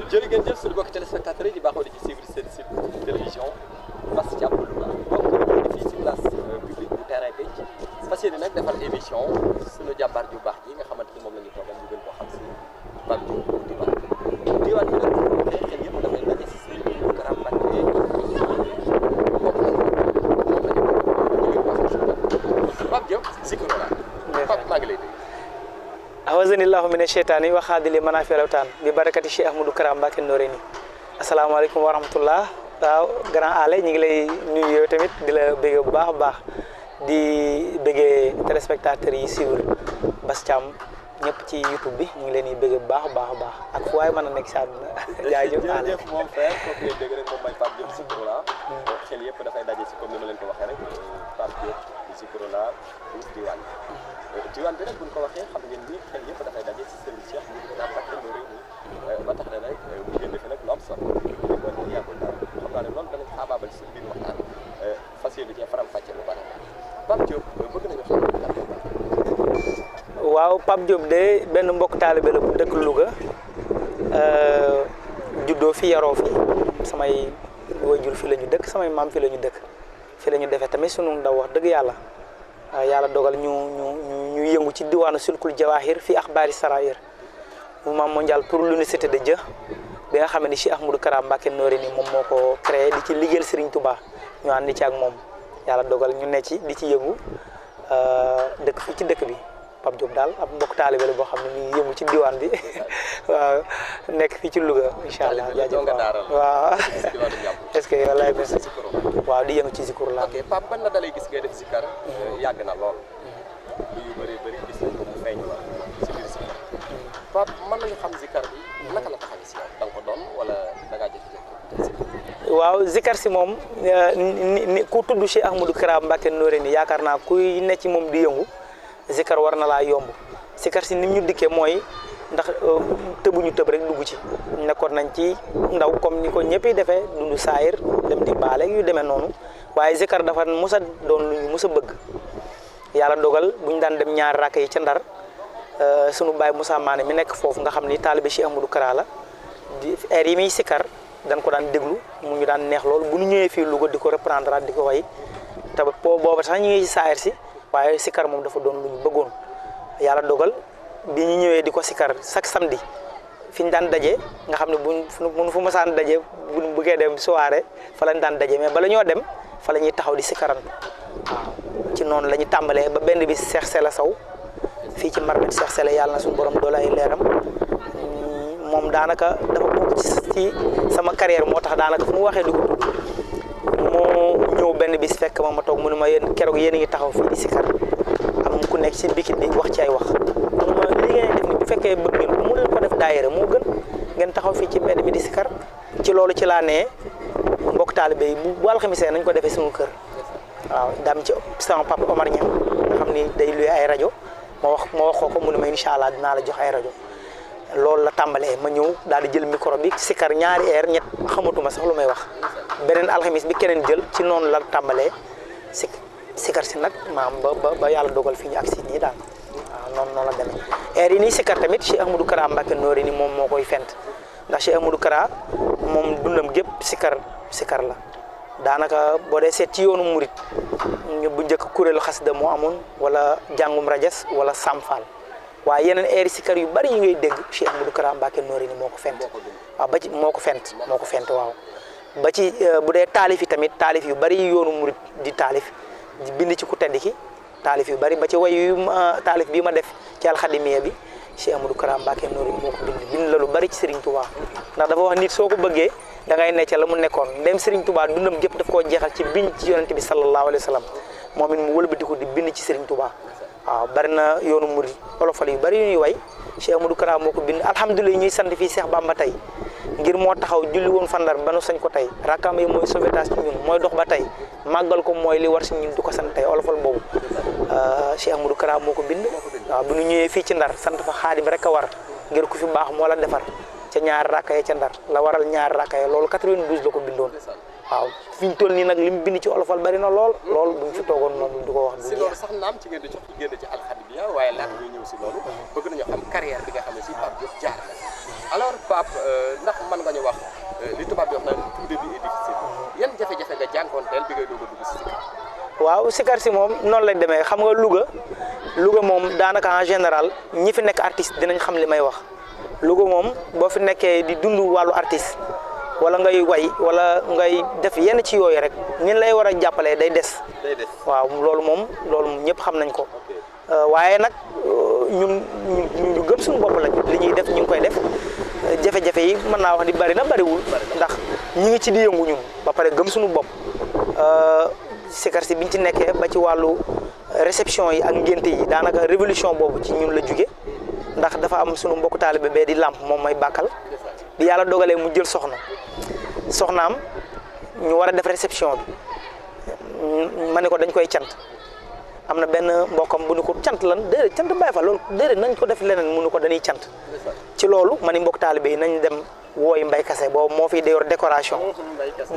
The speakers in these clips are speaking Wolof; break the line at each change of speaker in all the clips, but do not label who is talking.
jërë ngeen jëf suñu mbokki téléspectateurs yi di baaxoo di ci suivre seen site télévision Fass Thiam Louga donc fii ci place publique bu terrain bi fas yéene nag defal émission suñu jàmbaar ju baax ji nga xamante ni moom la ñu toogal ñu gën koo xam si Pape Diop diwaan bi nag xel yëpp dafay daje si si Kara Mbacké moom la Pape Diop Zikroullah Pape maa ngi lay nuyu.
awazanillahu mina sheytaani wa xaadili manaafi lawtaan bi barakati Cheikh Ahmadou Kara Mbacké Noreyni asalaamaaleykum wa rahmatullah waaw grand ale ñu ngi lay nuyu yow tamit di la bëggee bu baax a baax di bëggee téléspectateurs yi suivre Bass Thiam ñëpp ci YouTube bi ñu ngi leen di bëggee bu baax a baax ak fu waay mën a nekk si àdduna jaajëf ale
jërëjëf mon frère kooku ngeen dégg rek moom mooy Pape Diop Zikroullah xel yëpp dafay daje si comme ni ma leen ko waxee rek Pape Diop Zikroullah bu diwaan diwaan bi nag buñ ko waxee xam ngeen ni xel yëpp dafay daje si Serigne Cheikh Ahmadou Kara Mbacké Noreyni ba tax na nag mu génn fi nag lu am solo kon yàggul dara xam naa ne loolu danañ xaabaabal si biir waxtaan fas yéene cee faram fàcce lu bari Pape Diop bëgg nañu xam
waaw Pape Diop de benn mbokk taalibe la bu dëkk Louga juddoo fi yaroo fi samay waajur fi la ñu dëkk samay maam fi la ñu dëkk fi la ñu defee tamit sunu ndaw wax dëgg yàlla yàlla dogal ñu yëngu ci diwaanu sulkul jawahir fi axbaari sarair mouvement mondial pour l'unicité de Dieu bi nga xam ne Cheikh Ahmadou Kara Mbacké Noreyni moom moo ko créé di ci liggéeyal Serigne Touba ñu ànd ci ak moom yàlla dogal ñu ne ci di ci yëngu dëkk fii ci dëkk bi Pape Diop daal ab mbokk taalibe la boo xam ne ñu ngi yëngu ci diwaan bi waaw nekk fii ci Louga incha allah jaajëf waaw est-ce que yow laay waaw di yëngu ci Zikroullah.
ok Pape ban la dalay gis ngay def zikar yàgg na lool yu bëri gis nañ ko mu feeñ la si biir zikar Pape mën nañu xam zikar bi naka la taxawee si yow da nga ko doon wala da ngaa jékki-jékki
waaw zikar si moom ni ku tudd Cheikh Ahmadou Kara Mbacké Noreyni yaakaar naa kuy ne ci moom di yëngu zikar war na laa yomb zikar si ni ñu dikkee mooy ndax tëbuñu tëb rek dugg ci nekkoon nañ ci ndaw comme ni ko ñëpp defee dund saayir dem di baale yu demee noonu waaye zikar dafa mos a doon lu ñu mos a bëgg yàlla dogal bu ñu daan dem ñaari rakk yi ca Ndar sunu baay Moussa Mané mi nekk foofu nga xam ni taalibe Cheikh Ahmadou Kara la di air yi muy zikar dañ ko daan déglu mu ñu daan neex lool bu ñu ñëwee fii Louga di ko reprendre di ko way te booba sax ñu ngi saayir si waaye sikar moom dafa doon lu ñu bëggoon yàlla dogal bi ñu ñëwee di ko sikar chaque samedi fi ñu daan daje nga xam ne buñ fu masaan daje buñ bëggee dem soirée fa lañ daan daje mais bala ñoo dem fa la ñuy taxaw di sikaran waaw ci noonu la ñu tàmbalee ba benn bi Cheikh Sela Sow fii ci Marbet Cheikh Sela yàlla na suñu borom doole ay leeram moom daanaka dafa bokk ci sama carrière moo tax daanaka fu mu waxee du ko moo ñëw benn bis fekk ma toog mu ne ma yéen keroog yéen a ngi taxaw fii di sikar am ku nekk ci bikit bi wax ci ay wax mu ne ma li ngeen def ni bu fekkee bëgg ngeen ko mu leen ko def daayira moo gën ngeen taxaw fii ci mbedd mi di sikar ci loolu ci laa nee mbokk taalibe yi bu alxamisee nañ ko defee suñu kër waaw daam ci sama papa Omar Niang nga xam ni day luy ay rajo ma wax ko mu ne ma incha allah dinaa la jox ay rajo loolu la tàmbalee ma ñëw daal di jël micro bi sikar ñaari air ñett xamatuma sax lu may wax beneen alxamis bi keneen jël ci noonu la tàmbalee sikar si nag maam ba yàlla dogal fi ñu agsi nii daal waaw noonu la demee air yi nii sikar tamit Cheikh Ahmadou Kara Mbacké Noreyni moom moo koy fent ndax Cheikh Ahmadou Kara moom dundam gépp sikar la daanaka boo dee seet ci yoonu murit bu njëkk kuréelu xasida moo amoon wala jàngum rajas wala samfal waaye yeneen air sikar yu bari yi ngay dégg Cheikh Ahmadou Kara Mbacké Noreyni moo ko fent waaw ba ci moo ko fent waaw ba ci bu dee taalif yi tamit taalif yu bari yoonu murit di taalif di bind ci ku tedd ki taalif yu bari ba ci way yu taalif bii ma def ci alxadimiya bi Cheikh Ahmadou Kara Mbacké Noreyni moo ko bind la lu bari ci Serigne Touba ndax dafa wax nit soo ko bëggee da ngay necc la mu nekkoon ndem Serigne Touba dundam gépp daf koo jeexal ci bind ci yonente bi sallallahu alayhi wa sallam moom it mu wëlbatiku di bind ci Serigne Touba waaw bari na yoonu murit olofal yu bari yu ñuy way Cheikh Ahmadou Kara moo ko bind alhamdulilah ñuy sant fii Cheikh Bamba tey ngir moo taxaw julli woon fandar ba nu sañ ko tey rakam yi mooy sauvetage ci ñun mooy dox ba tey màggal ko mooy li war si ñun du ko sant tey olofal boobu Cheikh Ahmadou Kara moo ko bind waaw bu ñu ñëwee fii ci Ndar sant fa xaadim rek a war ngir ku fi baax moo la defar ca ñaari rakka ya ca Ndar la waral ñaari rakka ya loolu 92 la ko bindoon waaw fi ñu toll nii nag li mu bind ci olofal bari na lool lool buñ fi toogoon moom di ko wax
si loolu sax naam ci ngeen di jox génn ci alhamdulilah waaye laata ñuy ñëw si loolu bëgg nañu xam carrière bi nga xam ne si Pape Diop jaar na alors Pape ndax mën nga ñu wax li tubaab di wax naan tout début est difficile yan jafe-jafe nga jànkoonteel bi ngay doog a dugg si sikar
waaw sikar si moom noonu lay demee xam nga Louga moom daanaka en général ñi fi nekk artiste dinañ xam li may wax Louga moom boo fi nekkee di dund wàllu artiste wala ngay way wala ngay def yenn ci yooyu rek ñin lay war a jàppalee day des waaw loolu moom ñëpp xam nañ ko waaye nag ñun ñu gëm suñu bopp lañ li ñuy def ñu ngi koy def jafe-jafe yi mën naa wax ni bari na bariwul ndax ñi ngi ci di yëngu ñun ba pare gëm suñu bopp sikar si biñ ci nekkee ba ci wàllu réception yi ak ngénte yi daanaka révolution boobu ci ñun la jóge ndax dafa am suñu mbokku taalibe bee di làmp moom mooy bàkkal bi yàlla dogalee mu jël soxnaam ñu war a def réception bi ma ne ko dañ koy cant am na benn mbokkam bu ni ko cant lan déedéet cant bàyyi fa loolu déedéet nañ ko def leneen mu ni ko dañuy cant ci loolu ma ni mbokk taalibe yi nañ dem wooy mbay kase boobu moo fiy yor décoration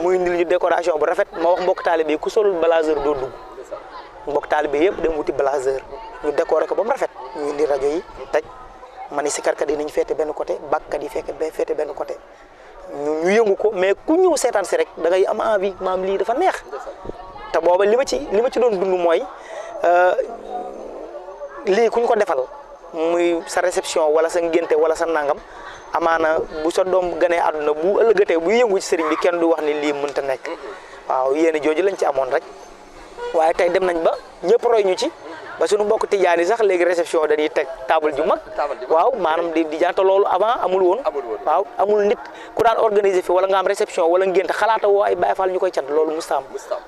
muy indil ñu décoration bu rafet ma wax mbokk taalibe yi ku solul blazer doo dugg mbokk taalibe yëpp dem wuti blazer ñu décoré ko ba mu rafet ñu indi rajo yi taj ma ni sikarkat yi nañ féete benn côté bàkkat yi féete benn côté ñu yëngu ko mais ku ñëw seetaan si rek da ngay am envie maam lii dafa neex te booba li ma ci doon dund mooy lii kuñ ko defal muy sa réception wala sa ngénte wala sa nangam amaana bu sa doom ganee àdduna bu ëllëgatee bu yëngu ci sëriñ bi kenn du wax ni lii mënta nekk waaw yéen jooju lañ ci amoon rek waaye tey dem nañ ba ñëpp roy ñu ci ba suñu mbokk tijaan yi sax léegi réception dañuy teg table ju mag waaw maanaam di jaanta loolu avant amul woon waaw amul nit ku daan organiser fi wala nga am réception wala ngénte xalaata woo ay Baye Fall ñu koy cant loolu mustaam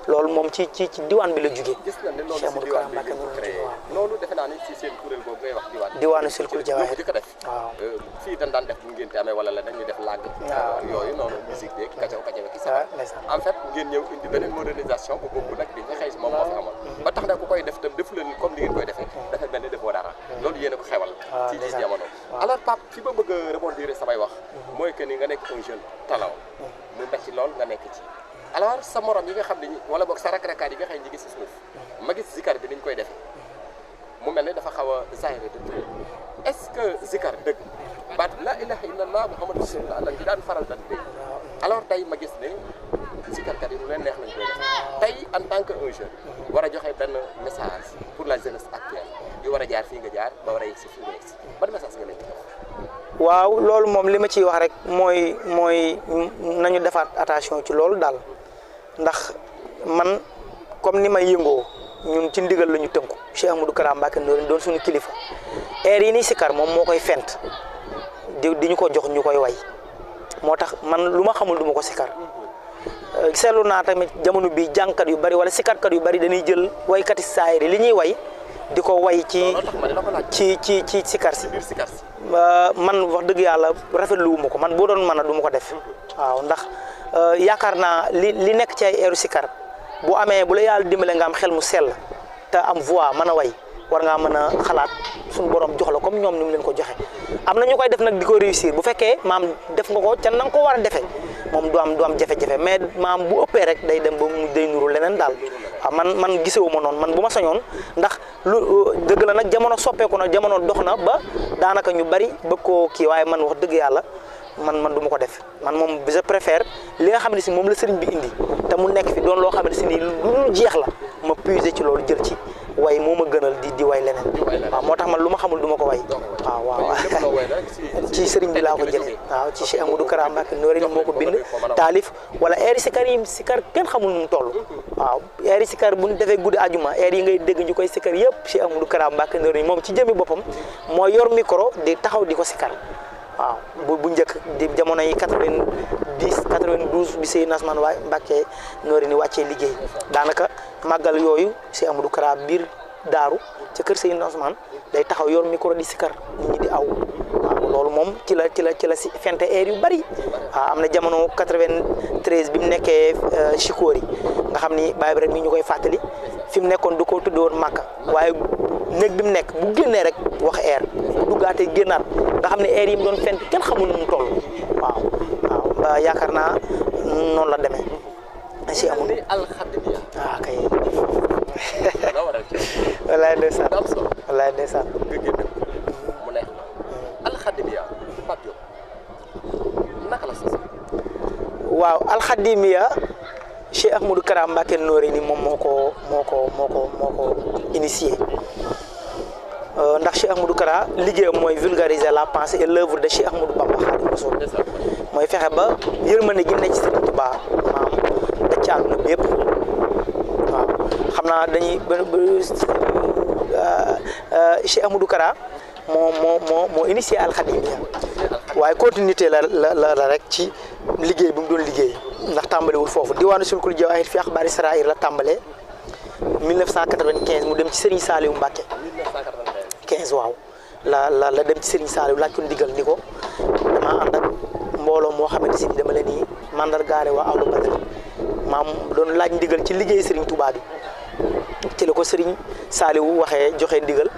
loolu moom ci diwaan bi la jugee
gis nañ ne loolu si diwaan bi la créé loolu defe naa ni si seen kuréel boobu ngay wax
diwaanu Silkul Jawaahir
jëkk def waaw fii dañ daan def bu ngénte amee wala la dañuy def làgg yooyu noonu musique beeg kacaw ki sabar en fait ngeen ñëw indi beneen modernisation bu boobu nag di nga xëy si moom moo fi amoon ba tax na ku koy def tam def leen comme li ngeen koy defee dafa mel ni defoo dara loolu yéen a ko xewal ci jamono alors Pape fi ba bëgg a rebondir samay wax mooy que ni nga nekk un jeune talent mu metti lool nga nekk ci alors sa morom yi nga xam ne wala boog sa rakrakaat yi nga xam ne ñi ngi si suuf ma gis zikar bi niñ koy defee mu mel ni dafa xaw a zaahir de est-ce que zikar dëgg baat la ilaha illallah muhammadu rasulullah lañ ci daan faral di dégg alors tey ma gis ne zikarkat yi lu leen neex lañ koy def tey en tant que un jeune war a joxe benn message pour la jeunesse actuelle yu war a jaar fii nga jaar ba war a yegg si fii nga yegg si ban message nga leen di jox
waaw loolu moom li ma ciy wax rek mooy nañu defaat attention ci loolu daal ndax man comme ni may yëngoo ñun ci ndigal la ñu tënku Cheikh Ahmadou Kara Mbacké Noreyni doon suñu kilifa air yi nii sikar moom moo koy fent di ñu ko jox ñu koy way moo tax man lu ma xamul du ma ko sikar seetlu naa tamit jamono bi jàngkat yu bari wala sikarkat yu bari dañuy jël waykati saayir li ñuy way di ko way ci sikar si man wax dëgg yàlla rafetlu wu ma ko man boo doon mën a du ma ko def waaw ndax yaakaar naa li nekk ci ay eeru sikar bu amee bu la yàlla dimbale nga am xel mu sell te am voix mën a way war ngaa mën a xalaat suñu borom jox la comme ñoom ni mu leen ko joxe am na ñu koy def nag di ko réussir bu fekkee maam def nga ko ca na nga ko war a defee moom du am jafe-jafe mais maam bu ëppee rek day dem ba mu day nuru leneen daal waaw man gisewu ma noonu man bu ma sañoon ndax lu dëgg la nag jamono soppeeku na jamono dox na ba daanaka ñu bari bëgg koo kii waaye man wax dëgg yàlla man du ma ko def man moom je préfère li nga xam ne si moom la sëriñ bi indi te mu nekk fi doon loo xam ne si nii lu jeex la ma puiser ci loolu jël ci way moo ma gënal di way leneen waaw moo tax man lu ma xamul du ma ko way waaw ci sëriñ bi laa ko jëlee waaw ci Cheikh Ahmadou Kara Mbacké Noreyni moo ko bind taalif wala air sikar yi sikar kenn xamul nu mu toll waaw air sikar bu ñu defee guddi ajuma air yi ngay dégg ñu koy sikar yëpp Cheikh Ahmadou Kara Mbacké Noreyni moom ci jëmi boppam moo yor micro di taxaw di ko sikar waaw bu njëkk di jamono yi 90 92 bi Seydina Ousmane Mbacké Noreyni wàccee liggéey daanaka màggal yooyu Cheikh Ahmadou Kara biir daaru ca kër Seydina Ousmane day taxaw yor micro di sikar nit ñi di aw waaw loolu moom ci la si fente air yu bari waaw am na jamono 93 bi mu nekkee Chikori nga xam ni Baye rek mi ñu koy fàttali fi mu nekkoon du ko tuddoon Màkka waaye néeg bi mu nekk bu génnee rek wax air bu duggaatee génnaat nga xam ne air yi mu doon fent kenn xamul nu mu toll waaw yaakaar naa noonu la demee Cheikh Amadou
ni alxadimiya
kay
nga waral ci
wallaay ndeysaan
am solo
wallaay ndeysaan
nga génne mu neex la alxadimiya Pape Diop naka la sos
waaw alxadimiya Cheikh Ahmadou Kara Mbacké Noreyni moom moo ko initié ndax Cheikh Ahmadou Kara liggéeyam mooy vulgariser la pensée et l'œuvre de Cheikh Ahmadou Bamba Khadimou Rassoul mooy fexe ba yërmande gi nekk ci Serigne Touba maam da ci àdduna bi yëpp waaw xam naa dañuy Cheikh Ahmadou Kara moo initié alxadimiya waaye continuité la rek ci liggéey bu mu doon liggéey ndax tàmbalewul foofu diwaanu sulkul jawaahir fi axbaari sarair la tàmbalee 1995 mu dem ci Serigne Saliou Mbacké 15 waaw la dem ci Serigne Saliou laaj ko ndigal ni ko damaa ànd ak mbooloo moo xamante si dama leen ni mandargaale waa awlu badal maam doon laaj ndigal ci liggéey Serigne Touba bi ci la ko Serigne Saliou waxee joxe ndigal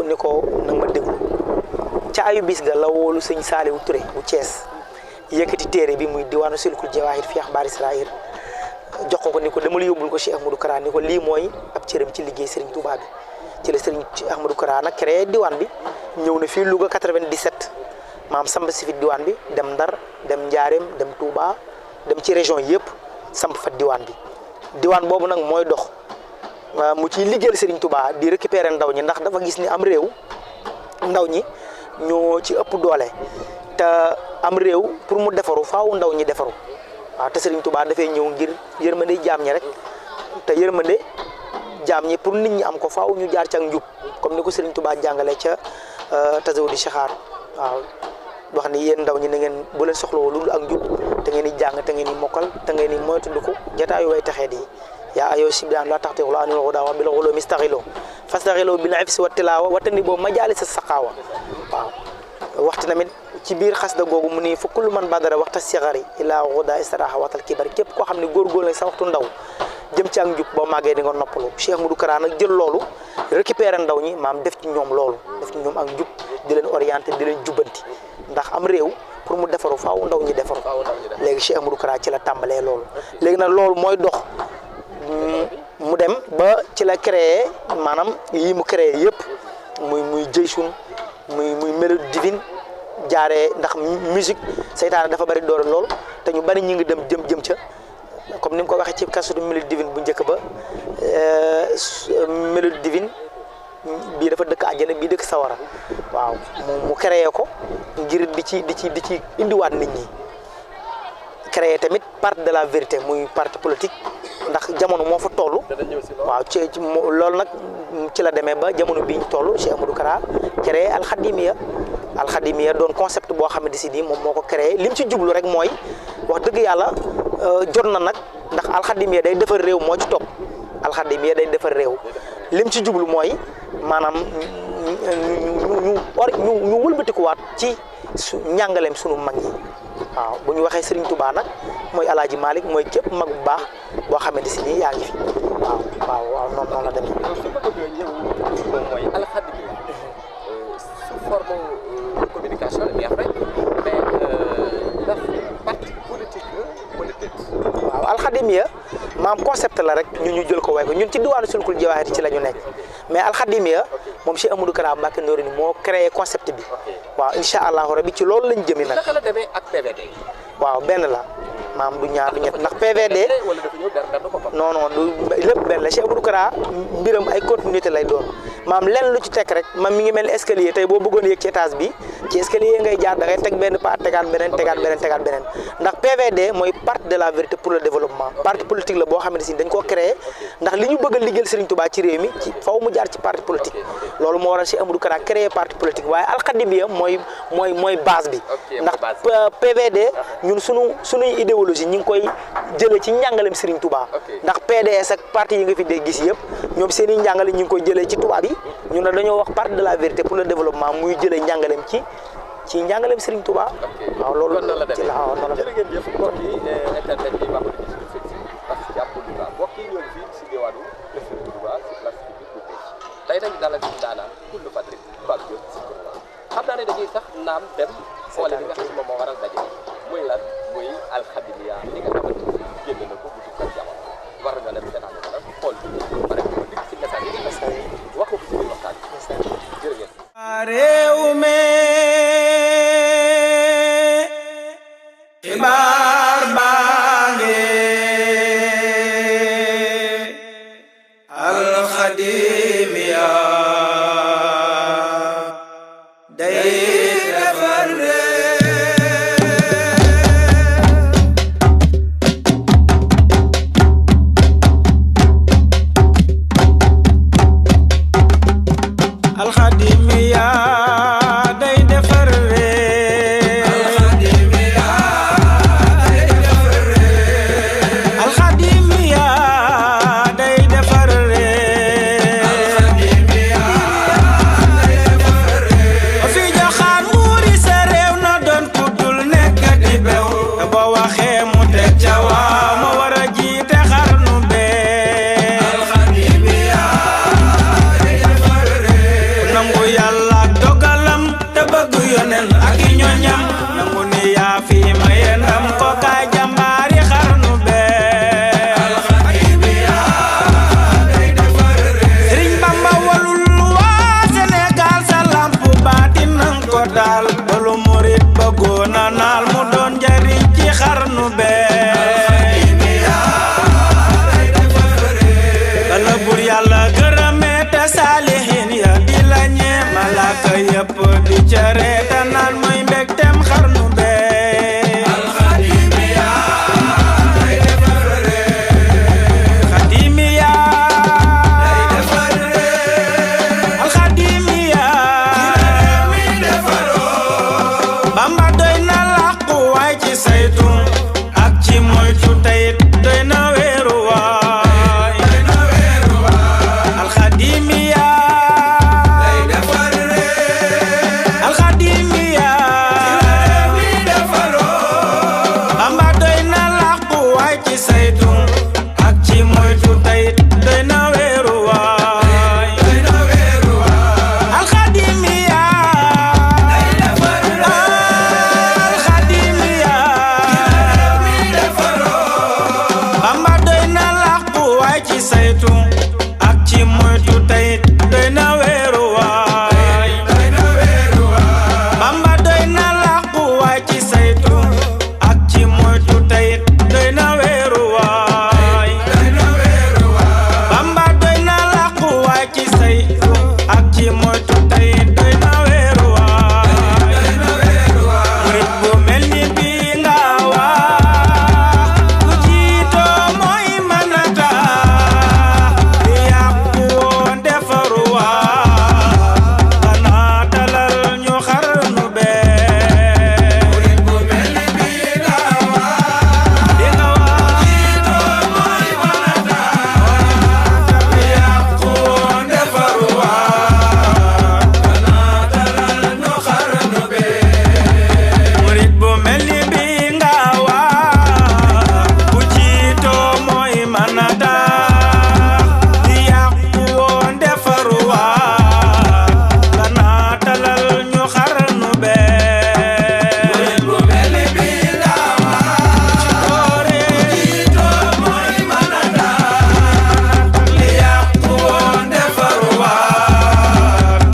ni ko nag ma déglu ca ayu bis ga la woolu sëñ Saliou Touré bu Thiès yëkkati téere bi muy diwaanu sulkul jawaahir fi axbaari sarair jox ko ni ko dama la yóbbul ko Cheikh Ahmadou Kara ni ko lii mooy ab cëram ci liggéey Serigne Touba bi ci la Serigne Ahmadou Kara nag créé diwaan bi ñëw na fii Louga 97 maam samp si fi diwaan bi dem Ndar dem Njaareem dem Touba dem ci région yëpp samp fa diwaan bi diwaan boobu nag mooy dox mu ciy liggéeyal Serigne Touba di récupérer ndaw ñi ndax dafa gis ni am réew ndaw ñi ñoo ci ëpp doole te am réew pour mu defaru faaw ndaw ñi defaru waaw te Serigne Touba dafay ñëw ngir yërmande jaam ñi rek te yërmande jaam ñi pour nit ñi am ko faaw ñu jaar ci ak njub comme ni ko Serigne Touba jàngalee ca Tazawudi Chixaar waaw wax ni yéen ndaw ñi na ngeen bu leen soxlawoo lu dul ak njub te ngeen di jàng te ngeen di mokkal te ngeen di moytandiku jataayu way texee di yaa ayoo sibdaan la taxtiqu anil hudaa wa bil ulumi istaghilo fastaghilo bil ifsi wa tilaawa watani boobu majaalis saqaawa waaw waxtu tamit ci biir xasida googu mu ni fa kullu man badara waxta sigari ilaa hudaa istaraha watal kibar képp koo xam ne góorgóorlu la sa waxtu ndaw jëm ci ak njub boo màggee di nga noppalu Cheikh Ahmadou Kara nag jël loolu récupérer ndaw ñi maam def ci ñoom loolu def ci ñoom ak njub di leen orienté di leen jubbanti ndax am réew pour mu defaru faaw ndaw ñi defaru léegi Cheikh Ahmadou Kara ci la tàmbalee loolu léegi nag loolu mooy dox mu dem ba ci la créé maanaam yi mu créé yëpp muy jëysun muy mélodie divine jaaree ndax musique seytaane dafa bari doole lool te ñu bari ñu ngi dem jëm ca comme ni mu ko waxee ci kasutu mélodie divine bu njëkk ba mélodie divine bii dafa dëkk àjjana bii dëkk sawara waaw mu créé ko ngir di ci indiwaat nit ñi créé tamit parti de la vérité muy parti politique ndax jamono moo fa toll waaw ci loolu nag ci la demee ba jamono bii ñu toll Cheikh Ahmadou Kara créé alxadimiya doon concept boo xamante si nii moom moo ko créé lim ci jublu rek mooy wax dëgg yàlla jot na nag ndax alxadimiya day defar réew moo ci topp alxadimiya day defar réew lim ci jublu mooy maanaam ñu wëlbatikuwaat ci njàngaleem sunu mag ñi waaw bu ñu waxee Serigne Touba nag mooy El Hadj Malick mooy képp mag bu baax boo xamante si nii yaa ngi fi waaw noonu la demee.
su ma bëgg a ñëw moom mooy alxadimiya sous forme de communication la neex rek mais ndax parti politique la wala déet.
waaw alxadimiya maam concept la rek ñu jël ko way ko ñun ci diwaanu sulkul jawaahir ci la ñu nekk mais alxadimiya moom Cheikh Ahmadou Kara Mbacké Noreyni moo créé concept bi waaw incha allahu rabi ci loolu lañ jëmi nag.
naka la demee ak PVD.
waaw benn la maam du ñaar du ñett ndax PVD
wala dafa ñëw benn boppam.
non du lépp benn la Cheikh Ahmadou Kara mbiram ay continuité lay doon maam lenn lu ci teg rek maam mi ngi mel ni escalier tey boo bëggoon yéeg ci étage bi ci escalier ngay jaar da ngay teg benn pas tegaat beneen ndax PVD mooy parti de la vérité pour le développement parti politique la boo xam ne si dañ koo créé ndax li ñu bëgg a liggéeyal Serigne Touba ci réew mi ci faw mu jaar ci parti politique loolu moo waral Cheikh Ahmadou Kara créé parti politique waaye alxadimiya mooy base bi ndax PVD ñun sunuy idéologie ñi ngi koy jëlee ci njàngaleem Serigne Touba ndax PDS ak parti yi nga fi dee gis yëpp ñoom seen i njàngale ñi ngi koy jëlee ci tubaab yi ñun nag dañoo wax parti de la vérité pour le développement muy jëlee njàngaleem ci njàngaleem Serigne Touba waaw loolu ci la waaw noonu la
jërë ngeen jëf mbokk yi internet bi baaxul di ci fekk si parce que jàpp Touba mbokk yi ñoo ngi fii si diwaanu Touba si place publique bu Péche tey nag dalal ci daanaan kullu fadri Pape Diop si Corona xam naa ne dañuy sax naam dem xoole li nga xam ne moom moo waral daje muy lan muy alxadimiya li nga xamante
bëggoon a naal mu doon njariñ ci xarnu bee la bur yàlla gërëmee te saalihin ya di la ñee malaaka yëpp di cere te naan mooy mbégteem xarnu bee alxadimiya day defar réew xadimiya day defar réew alxadimiya mi defaroo Bamba doy na làqu waay ci saytu ak ci moytu tayit doy na weeru waay alxadimiya day defar réew alxadimiya mi defaroo Bamba doy na làqu waay ci saytu ak ci moytu tayit doy na weeru waay alxadimiya day defar alxadimiya mi defaroo Bamba doy na làqu waay ci saytu ak ci moytu tayit doy na weeru waay Bamba doy na làqu waay ci saytu ak ci moytu tayit doy na weeru waay Bamba doy na làqu waay ci saytu ak ci moytu tayit doy na weeru waay murit bu mel ni bii nga wax ku jiitoo mooy mën a tax li yàqu woon defaru waa xanaa dalal ñu xarnu bee murit bu mel ni bii nga wax di nga wax jiitoo mooy mën a tax li yàqu woon defaru waa xanaa dalal ñu xarnu bee murit bu mel ni bii nga wax bu jiitoo mooy mën a tax li yàqu woon defaru waa xanaa dalal ñu xarnu bee murit bu mel ni bii nga wax bu jiitoo mooy mën a tax li yàqu woon defaru waa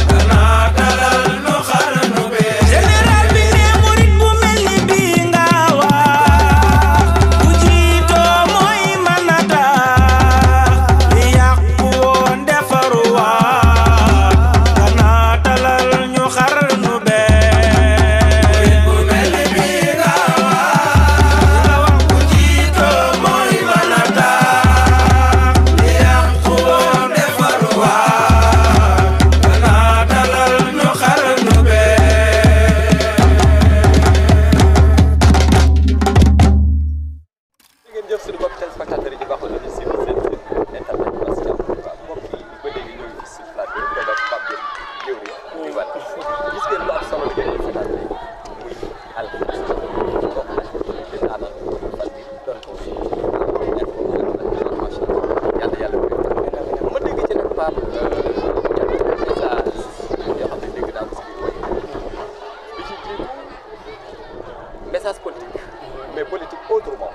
xanaa dalal ñu xarnu bee général bi ne murit bu mel ni bii nga wax bu jiitoo mooy mën a tax li yàqu woon defaru waa xanaa dalal ñu xarnu bee murit bu mel ni bii nga wax bu jiitoo mooy mën a tax li yàqu woon defaru waa xanaa dalal ñu xarnu bee
ngeen jëf suñu mbokk téléspectateurs yi di baaxoo di suivre seen site internet Mass Thiam waaw mbokk yi ba léegi ñoo ngi si plateau bi ak Pape Diop Diéwri di wan gis ngeen lu am solo li ngeen di seetaan tey muy alxames kooku nag di daanal fan bi doon ko macha allah yàlla bëri ma dégg ci nag Pape message yoo xam ne dégg naa ko si biir woy bi ci jiitu message politique mais politique autrement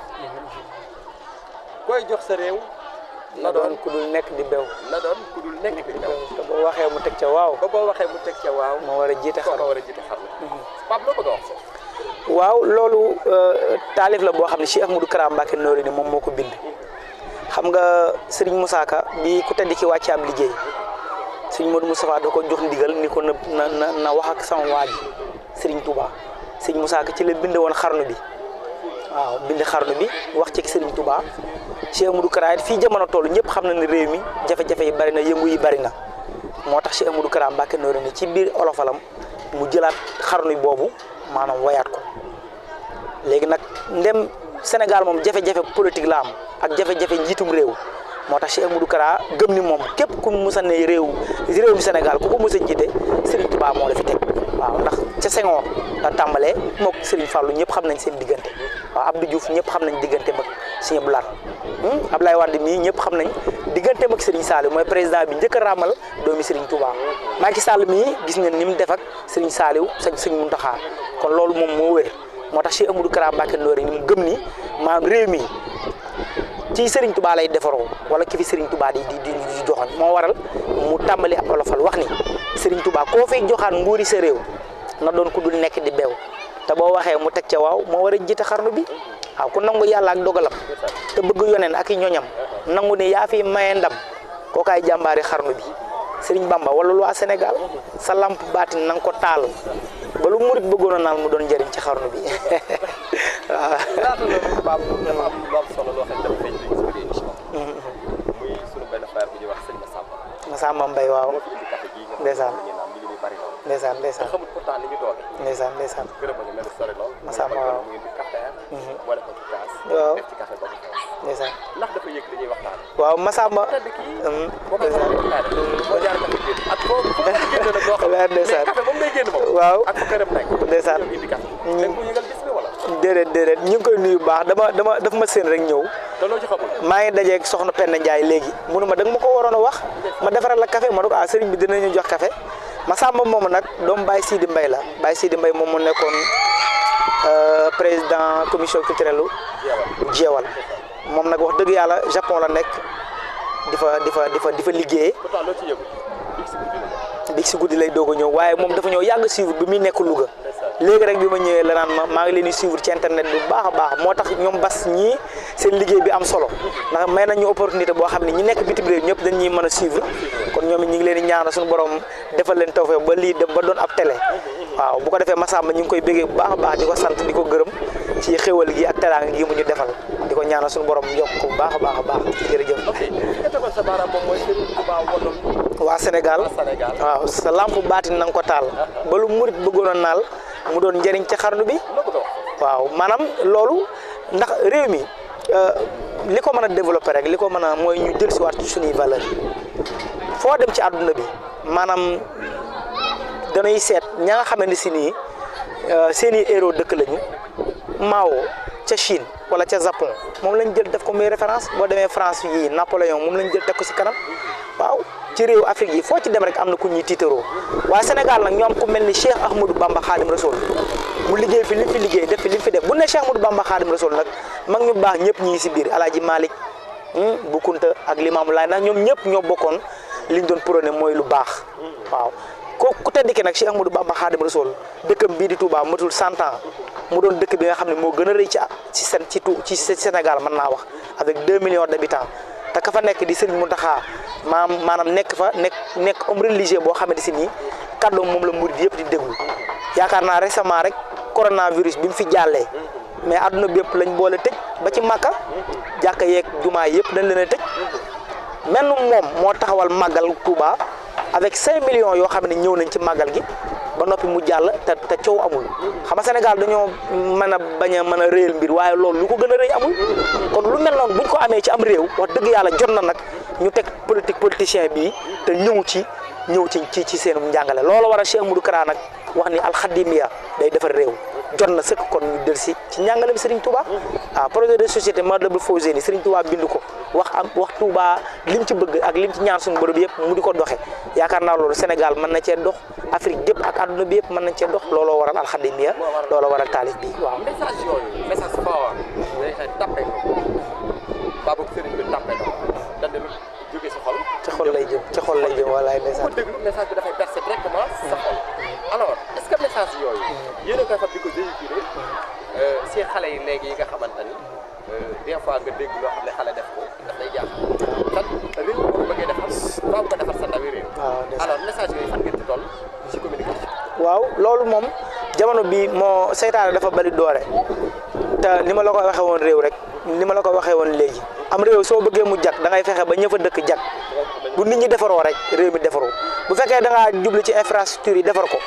koy jox sa réew
na doon ku dul nekk di bew
na doon ku dul nekk di bew
te boo waxee mu teg ca waaw
ba boo waxee mu teg ca waaw
moo war a jiite
kooka
xar
war a jiite xar la Pape loo bëgg a wax sax
waaw loolu taalif la boo xam ne Cheikh Ahmadou Kara Mbacké Noreyni moom moo ko bind xam nga Serigne Moussa Ka bi ku tedd ki wàcce am liggéey Serigne Modou Moustapha da ko jox ndigal ni ko na wax ak sama waa ji Serigne Touba Serigne Moussa Ka ci la bind woon xarnu bi waaw bind xarnu bi wax ci Serigne Touba Cheikh Ahmadou Kara it fii jamono toll ñëpp xam na ne réew mi jafe-jafe yi bari na yëngu yi bari na moo tax Cheikh Ahmadou Kara Mbacké Noreyni ci biir olofalam mu jëlaat xarnu boobu maanaam wayaat ko léegi nag ndem Sénégal moom jafe-jafe politique la am ak jafe-jafe njiitum réew moo tax Cheikh Ahmadou Kara gëm ni moom képp ku mu mës a ne réew mi Sénégal ku ko mës a jiite Serigne Touba moo la fi teg waaw ndax ca Senghor la tàmbalee mook Serigne Fallou ñëpp xam nañ seen diggante waaw Abdou Diouf ñëpp xam nañ diggante mag Serigne Abdou Lahad Abdoulaye Wade mii ñëpp xam nañ diggante mag Serigne Saliou mooy président bi njëkk a ràmmal doomi Serigne Touba Macky Sall mii gis ngeen ni mu def ak Serigne Saliou Serigne Mountakha kon loolu moom moo wér moo tax Cheikh Ahmadou Kara Mbacké Noreyni mu gëm ni maam réew mi ci Serigne Touba lay defaroo wala ki fi Serigne Touba di joxoon moo waral mu tàmbali ab olofal wax ni Serigne Touba koo fay joxaan nguuri sa réew na doon ku dul nekk di beew te boo waxee mu teg ca waaw moo war a jiite xarnu bi waaw ku nangu yàlla ak dogalam te bëgg yoneen ak i ñoñam nangu ne yaa fi maye ndam kookaay jàmbaari xarnu bi Serigne Bamba wala lu waa Sénégal sa lamp baatin na nga ko taal ba lu murit bëggoon a naal mu doon njëriñ ci xarnu bi waaw.
laata loolu Pape dafa am lu am solo loo xam ne dafa feeñ ci biir émission muy sunu benn frère bu ñuy wax sëñ
Massamba Mbaye waaw
moo fi indi café gi nga
ndeysaan
xam ne naan li ñu bari lool
ndeysaan ndeysaan
xamul pourtant ni ñu doole
ndeysaan
gërëm ñu mel sori lool
Massamba waaw
mu indi café boole ko ci kaas
waaw
def ci café ba mu fees
ndeysaan
ndax dafa yëg li ñuy waxtaan
waaw Massamba
tedd kii boo koy waxtaan moo jaar café génn ak foo génn nag doo xam
waaw ndeysaan
mais café moom ngay génn moom
waaw
ak fa këram nekk
ndeysaan
ñëw indi café da nga ko yëgal bis bi wala
déedéet ñu ngi koy nuyu bu baax daf ma seen rek ñëw
te loo ci xamul
maa ngi dajeeg soxna Penda Ndiaye léegi munu ma da nga ma ko waroon a wax ma defaral la café ma ne ko ah sëriñ bi dinañu jox café Massamba moomu nag doomu Baye Sidi Mbaye la Baye Sidi Mbaye moom mu nekkoon président commission culturelle jeewal moom nag wax dëgg yàlla Japon la nekk di fa liggéeyee
pourtant loo ci yëgul
bi si guddi lay doog a ñëw waaye moom dafa ñëw yàgg suivre bi muy nekk Louga léegi rek bi ma ñëwee la naan maa ngi leen di suivre ci internet bu baax a baax moo tax ñoom bas ñii seen liggéey bi am solo ndax may nañu opportunité boo xam ne ñi nekk bitim réew ñëpp dañuy mën a suivre kon ñoom it ñu ngi leen di ñaanal suñu borom defal leen tawfeex ba lii dem ba doon ab télé waaw bu ko defee Massamba ñu ngi koy béggee bu baax a baax di ko sant di ko gërëm ci xéwal gi ak teraanga gi mu ñu defal di ko ñaanal suñu borom yokk ko bu baax a baax a baax jërëjëf.
ok nga tegoon sa baaraam moom mooy Serigne Touba wolof
waa Sénégal waaw sa lamp baatin na nga ko taal ba lu murit bëggoon a naal mu doon njëriñ ci xarnu bi waaw maanaam loolu ndax réew mi li ko mën a développer rek li ko mën a mooy ñu dellusiwaat ci suñuy valeur foo dem ci àdduna bi maanaam danay seet ña nga xamante si nii seen i héros dëkk lañu Mao ca Chine wala ca Japon moom lañ jël def ko muy référence boo demee France yi Napoléon moom lañ jël teg ko si kanam waaw ci réew Afrique yi foo ci dem rek am na ku ñuy tiitaroo waaye Sénégal nag ñoo am ku mel ni Cheikh Ahmadou Bamba Khadim Rasoul mu liggéey fi li fi liggéey def fi li fi def bu ne Cheikh Ahmadou Bamba Khadim Rasoul nag mag ñu baax ñëpp ñi ngi si biir Alaaji Malick Bu Kunta ak Limaamu Laay nag ñoom ñëpp ñoo bokkoon liñ doon prôné mooy lu baax waaw ku tedd ki nag Cheikh Ahmadou Bamba Khadim Rasoul dëkkam bii di Touba matul 100 ans mu doon dëkk bi nga xam ne moo gën a rëy ci Sénégal mën naa wax avec 2 millions d'habitants te ka fa nekk di Serigne Mountakha maanaam nekk fa nekk homme religieux boo xamante si nii kàddoom moom la murid yëpp di déglu yaakaar naa récemment rek coronavirus bi mu fi jàllee mais àdduna bi yëpp lañ boole tëj ba ci Màkka jàkka yeeg jumaa yëpp dañ leen a tëj menn moom moo taxawal màggal Touba avec 5 millions yoo xam ne ñëw nañ ci màggal gi ba noppi mu jàll te coow amul xam nga Sénégal dañoo mën a bañ a mën a réyal mbir waaye loolu lu ko gën a rëy amul kon lu mel noonu buñ ko amee ci am réew wax dëgg yàlla jot na nag ñu teg politicien bii te ñëw ci seenum njàngale loolu war a Cheikh Modou Kara nag wax ni alxadimiya day defar réew jot na sëkk kon ñu del si ci njàngale bi Serigne Touba projet de société Matlaboul Fawzeyni Serigne Touba bind ko wax Touba lim ci bëgg ak lim ci ñaan suñu borom yëpp mu di ko doxe yaakaar naa loolu Sénégal mën na cee dox Afrique gépp ak àdduna bi yëpp mën nañ cee dox looloo waral alxadimiya looloo waral taalif bi waaw.
message yooyu message fort day xëy tappe ko Babou Serigne bi tappe ko da dem jóge sa xol.
ci xol lay jëm walaay
message ku déglu message bi dafay percer directement sa xol alors est-ce que message yooyu yéen a koy fab di ko véhiculer si xale yi léegi yi nga xamante ni des fois nga dégg loo xam ne xale def ko daf lay jaaxal kat réew boo bëggee defar faaw nga defar sa ndawi réew. alors message yooyu fan ngeen ci toll ci communication.
waaw loolu moom jamono bi moo seytaane dafa bari doore te ni ma la ko waxee woon réew rek ni ma la ko waxee woon léegi am réew soo bëggee mu jag da ngay fexe ba ña fa dëkk jag bu nit ñi defaroo rek réew mi defaroo bu fekkee da ngaa jublu ci infrastructure yi defar ko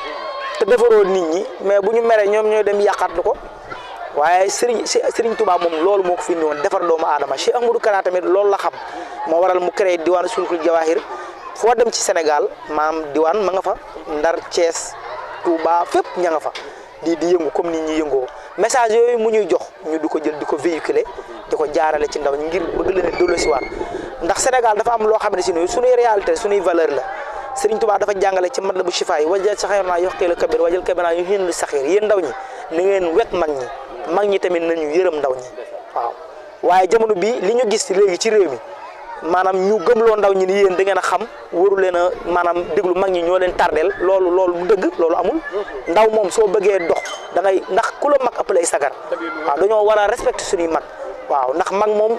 te defaroo nit ñi mais bu ñu meree ñoom ñooy dem yàqaat ko waaye Serigne Touba moom loolu moo ko fi indi woon defar doomu aadama Cheikh Ahmadou Kara tamit loolu la xam moo waral mu créé diwaan sulkul jawahir foo dem ci Sénégal maam diwaan ma nga fa Ndar Thiès Touba fépp ña nga fa di yëngu comme nit ñi yëngoo message yooyu mu ñuy jox ñu di ko jël di ko véhiculer di ko jaarale ci ndaw ñi ngir bëgg leen a delloosiwaat ndax Sénégal dafa am loo xam ne si ne suñuy réalité suñuy valeur la Serigne Touba dafa jàngale ci Matlaboul Chifa yi wajal saxir naa yoxtee la kabir wajal kabir naa yu xéen lu saxir yéen ndaw ñi ni ngeen wekk mag ñi tamit nañu yërëm ndaw ñi waaw waaye jamono bi li ñu gis léegi ci réew mi maanaam ñu gëmloo ndaw ñi ni yéen da ngeen a xam waru leen a maanaam déglu mag ñi ñoo leen tardeel loolu du dëgg loolu amul ndaw moom soo bëggee dox da ngay ndax ku la mag ëppale ay sagar waaw dañoo war a respecté suñuy mag waaw ndax mag moom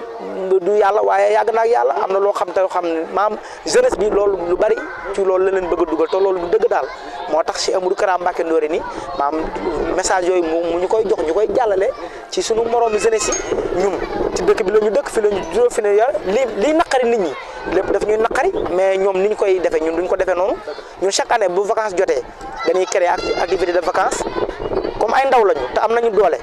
du yàlla waaye yàgg na ak yàlla am na loo xam te xam ne maam jeunesse bi loolu lu bari ci loolu la leen bëgg a dugal te loolu du dëgg daal moo tax Cheikh Ahmadou Kara Mbacké Noreyni maam message yooyu mu ñu koy jox ñu koy jàllale ci sunu moroomi jeunesse yi ñun ci dëkk bi la ñu dëkk fi la ñu juróom fi ne liy naqari nit ñi lépp daf ñuy naqari mais ñoom ni ñu koy defee ñun duñ ko defee noonu ñun chaque année bu vacances jotee dañuy créer activité de vacances comme ay ndaw lañu te am nañu doole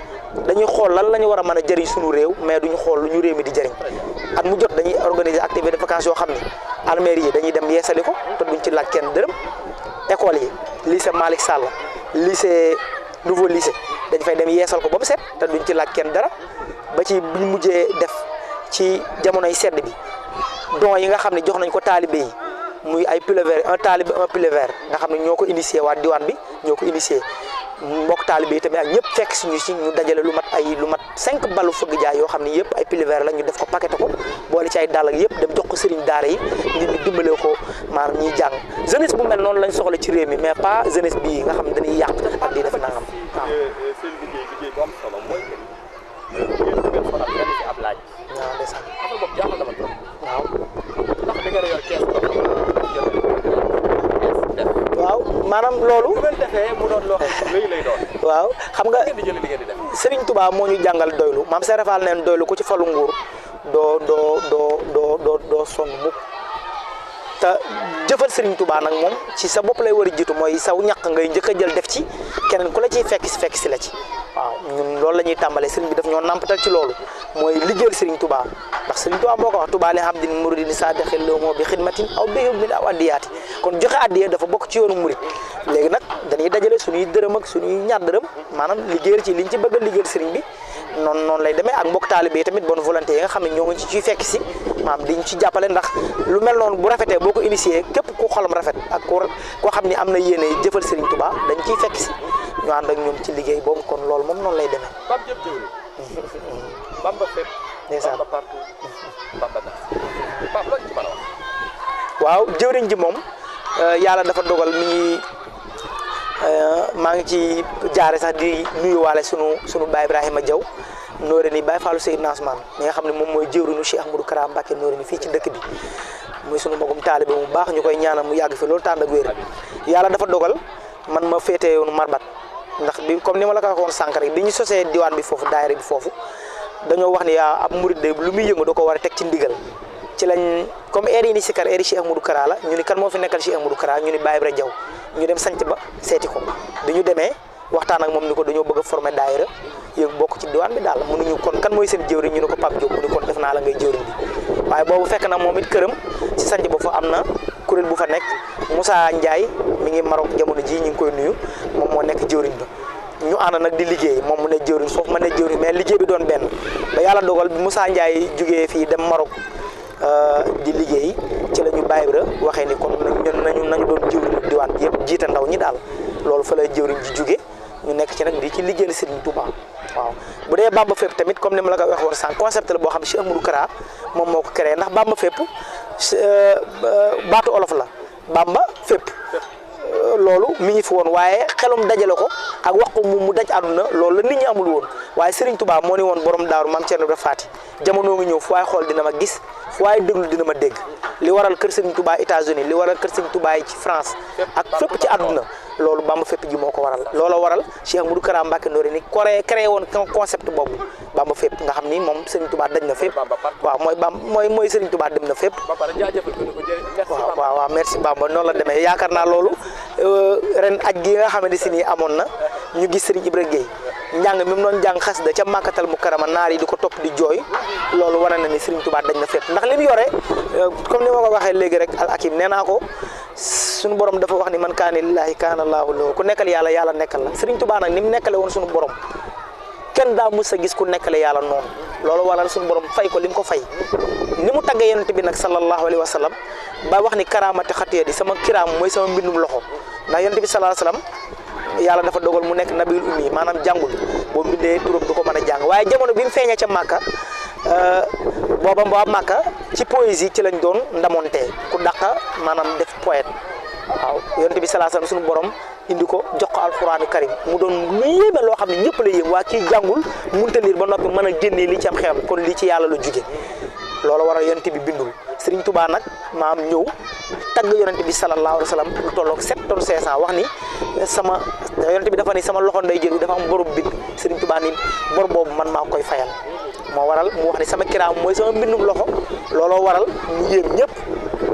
dañuy xool lan la ñu war a mën a jëriñ suñu réew mais duñu xool lu ñu réew mi di jëriñ at mu jot dañuy organiser activité de vacances yoo xam ne almairie yi dañuy dem yeesali ko te duñ ci laaj kenn dërëm école yi lycée Malick Sall lycée nouveau lycée dañ fay dem yeesal ko ba mu set te duñ ci laaj kenn dara ba ci buñ mujjee def ci jamonoy sedd bi don yi nga xam ne jox nañ ko taalibe yi muy ay pull vert un taalibe un pull vert nga xam ne ñoo ko initié waa diwaan bi ñoo ko initié mbokk taalibe yi tamit ak ñëpp fekk suñu si ñu dajale lu mat 5 ballu fëgg jaay yoo xam ne yëpp ay pull vert la ñu def ko paqueté ko boole ci ay dàll ak yëpp dem jox ko sëriñ daara yi ngir ñu dimbale ko maanaam ñuy jàng jeunesse bu mel noonu lañ soxla ci réew mi mais pas jeunesse bii nga xam ne dañuy yàq ak di def nangam waaw.
seen liggéey bu am solo mooy que ngeen sonal benn ci ab laaj.
waaw ndeysaan.
affaire boobu jaaxal na ma trop.
waaw.
ndax da ngeen a yor kees
waaw maanaam loolu.
bu ngeen defee mu doon loo xam ne lay doon.
waaw xam nga
ngeen di jël li ngeen di def.
Serigne Touba moo ñu jàngal doylu maam Serigne Fall neen doylu ku ci falu nguur doo sonn mukk te jëfal Serigne Touba nag moom ci sa bopp lay war a jiitu mooy saw ñàq ngay njëkk a jël def ci keneen ku la ciy fekk si la ci waaw ñun loolu la ñuy tàmbalee Serigne bi daf ñoo nampatal ci loolu mooy liggéeyal Serigne Touba ndax Serigne Touba moo ko wax Touba li abdin muridin saadixin loo moo bi xidmatin aw bi min aw addiyaati kon joxe addiya dafa bokk ci yoonu murid léegi nag dañuy dajale suñuy dërëm ak suñuy ñaar dërëm maanaam liggéeyal ci liñ ci bëgg a liggéeyal Serigne bi noonu lay demee ak mbokk taalibe yi tamit bonne volonté yi nga xam ne ñoo ngi ci ciy fekk si maanaam diñ ci jàppale ndax lu mel noonu bu rafetee boo ko initié képp ku xolam rafet ak koo xam ne am na yéene jëfal Serigne Touba dañ ciy fekk si ñu ànd ak ñoom ci liggéey boobu kon loolu moom noonu lay demee.
Pape Diop jëwri Bamba fépp.
ndeysaan
Bamba partout Bamba na Pape loolu ci mën a wax.
waaw jëwriñ ji moom yàlla dafa dogal mi ngi maa ngi ci jaare sax di nuyuwaale sunu Baye Ibrahima Diaw Noreyni Baye Fallou Seydina Ousmane mi nga xam ne moom mooy jëwriñu Cheikh Ahmadou Kara Mbacké Noreyni fii ci dëkk bi muy sunu magum taalibe mu baax ñu koy ñaanal mu yàgg fi loolu tànd ak wér yàlla dafa dogal man ma féetee woon Marbat ndax bi comme ni ma la ko waxoon sànq rek bi ñu sosee diwaan bi foofu daayira bi foofu dañoo wax ni ab murid de lu muy yëngu da ko war a teg ci ndigal ci lañ comme air yi ni sikar air yi Cheikh Ahmadou Kara la ñu ni kan moo fi nekkal Cheikh Ahmadou Kara ñu ni Baye Ibrahima Diaw ñu dem sanc ba seeti ko bi ñu demee waxtaan ak moom ni ko dañoo bëgg a former daayira yëg bokk ci diwaan bi daal mënuñu kon kan mooy seen jëwriñ ñu ne ko Pape Diop mu ni kon def naa la ngay jëwriñ bi waaye boobu fekk na moom it këram ci sanc ba fa am na kuréel bu fa nekk Moussa Ndiaye mi ngi Maroc jamono ji ñu ngi koy nuyu moom moo nekk jëwriñ ba ñu ànd nag di liggéey moom mu nekk jëwriñ foofu ma nekk jëwriñ mais liggéey bi doon benn ba yàlla dogal bi Moussa Ndiaye jugee fii dem Maroc di liggéey ci la ñu bàyyi ra waxee ni kon nañu doon jëwriñ diwaan bi yëpp jiite ndaw ñi daal loolu fa lay jëwriñ ji jugee ñu nekk ci nag di ci liggéeyal Serigne Touba waaw bu dee Bamba fépp tamit comme ni ma la ko waxee woon sànq concept la boo xam ne Cheikh Ahmadou Kara moom moo ko créé ndax Bamba fépp baatu olof la Bamba fépp loolu mi ngi fi woon waaye xelum dajale ko ak wax ko mu daj àdduna loolu la nit ñi amul woon waaye Serigne Touba moo ni woon borom daaru maam Thierno Ibrahima Fati jamono nga ñëw fu waay xool dina ma gis fu waay déglu dina ma dégg li waral kër Serigne Touba États-Unis li waral kër Serigne Touba yi ci France ak fépp ci àdduna loolu Bamba fépp ji moo ko waral loola waral Cheikh Ahmadou Kara Mbacké Noreyni créé woon concept boobu Bamba fépp nga xam ni moom Serigne Touba daj na fépp waaw mooy Serigne Touba dem na fépp waaw merci Bamba noonu la demee yaakaar naa loolu ren aj gi nga xamante si nii amoon na ñu gis Serigne Ibra Gueye njàng mi mu doon jàng xasida ca Makkatal Mukarrama naar yi di ko topp di jooy loolu wane na ni Serigne Touba dañ na fépp ndax li mu yore comme ni ma ko waxee léegi rek al akim nee naa ko suñu borom dafa wax ni man kaana lillaahi kaana llaahu lahu ku nekkal yàlla yàlla nekkal la Serigne Touba nag ni mu nekkale woon suñu borom kenn daa mës a gis ku nekkale yàlla noonu loolu waral suñu borom fay ko li mu ko fay ni mu taggee yonent bi nag sallallahu alayhi wa sallam ba wax ni karaamati xatiya di sama kiraam mooy sama mbindum loxo ndax yonent bi sallallahu alayhi wa sallam yàlla dafa dogal mu nekk nabiul ummi maanaam jàngul boo bindee turam du ko mën a jàng waaye jamono bi mu feeñee ca Màkka booba waa Màkka ci poésie ci lañ doon ndamontee ku dàqa maanaam def poète waaw yonent bi sallallahu alayhi wasallam suñu borom indi ko jox ko alxuraanu karim mu doon lu yéeme loo xam ne ñëpp la yéem waa kii jàngul mënut a liir ba noppi mën a génnee li ci am xelam kon lii ci yàlla la jóge loolu waral yonent bi bindul Serigne Touba nag maam ñëw tagg yonent bi sallallahu alayhi wasallam lu tolloog 7 tonnes 500 wax ni sama yonent bi dafa ni sama loxo nday jël dafa am borom bind Serigne Touba ni bor boobu man maa koy fayal moo waral mu wax ni sama kiraam mooy sama mbindum loxo looloo waral mu yéem ñëpp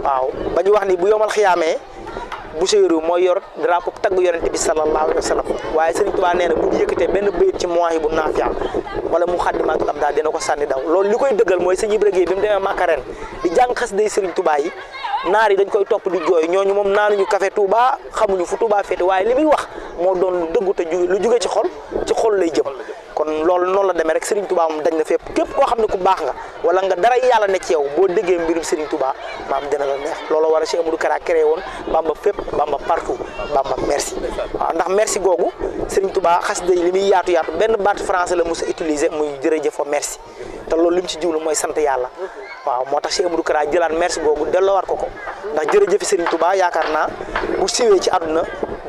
waaw ba ñu wax ni bu yomal xiyaamee Buseyru mooy yor drapeau tagg yonent bi sallallahu alayhi wa sallam waaye Serigne Touba nee na bu ñu yëkkatee benn bayit ci Mawaahibu Naafi' wala mu Muxaddamatul Amdaa dina ko sànni daw loolu li koy dëggal mooy sëñ Ibra Gueye bi mu demee Màkka ren di jàng xasida Serigne Touba yi naar yi dañ koy topp di jooy ñooñu moom naanuñu café Touba xamuñu fu Touba féete waaye li muy wax moo doon lu dëggu te lu jóge ci xol lay jëm kon loolu noonu la demee rek Serigne Touba moom dañ na fépp képp koo xam ne ku baax nga wala nga dara yàlla ne ci yow boo déggee mbirum Serigne Touba maam dina la neex loolu war a Cheikh Amadou Kara créé woon Bamba fépp Bamba partout Bamba merci waaw ndax merci googu Serigne Touba xasida yi li muy yaatu yaatu benn baat français la mos a utiliser muy jërëjëf merci te loolu li mu ci jiwlu mooy sant yàlla waaw moo tax Cheikh Amadou Kara jëlaat merci googu delloowaat ko ndax jërëjëf Serigne Touba yaakaar naa bu siwee ci àdduna